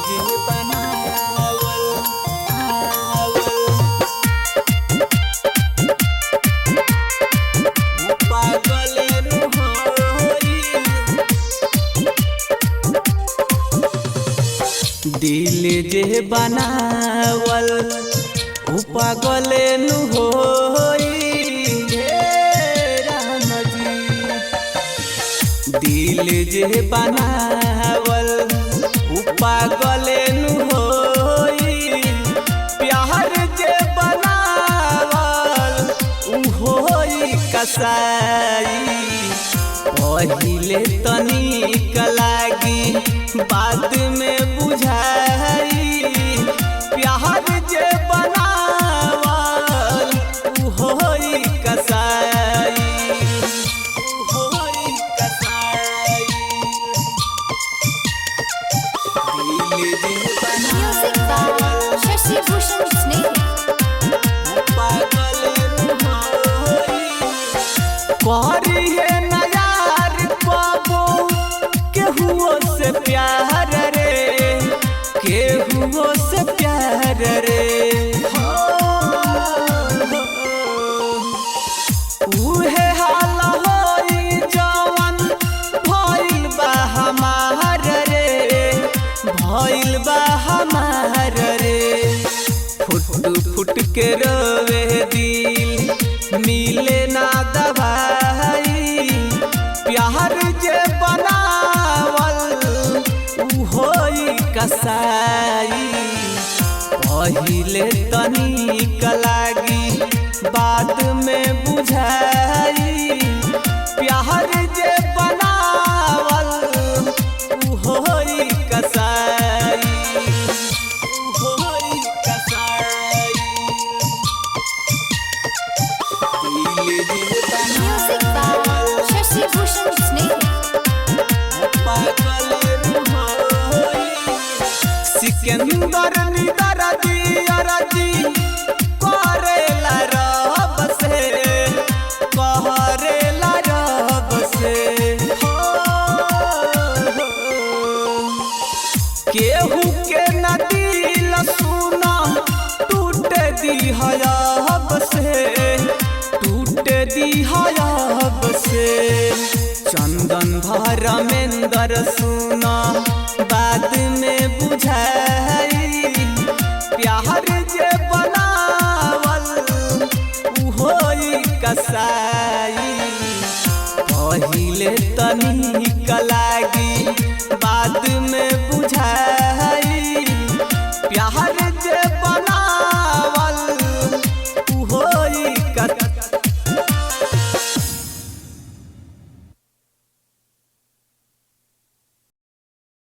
जे बनावल पागल नु होई दिल जे बनावल पागल नु होई दिल जे बनावल पागल नु होई प्यार जे बनावल होई कसाई पहिले तनिक लागी बाद में बुझाई प्यार जे बनावल होई कसाई Music by Shashi Bhushan Sneh. करिए नयार बाबू केहुओ से प्यार रे केहुओ से प्यार रे उहे हाल होई जवन भइल बा हमार रे भइल बा हमार रे फुट फुट के रोवे दिल मिले ना दवाई प्यार जे बनावल होई कसाई पहिले तनिक लागी बाद में बुझाई प्यार जे बनावल होई कसाई Music by Shashi Bhushan Sneh. Sikandar निदर दियरजी करेला रब से करेला रब से केहू के न दिल सुना टूट दी हयाब से टूट दी हयाब से चंदन धर्मेंद्र सुना बाद में बुझाई प्यार जे बनावल होई कसाई पहिले तनिक लागी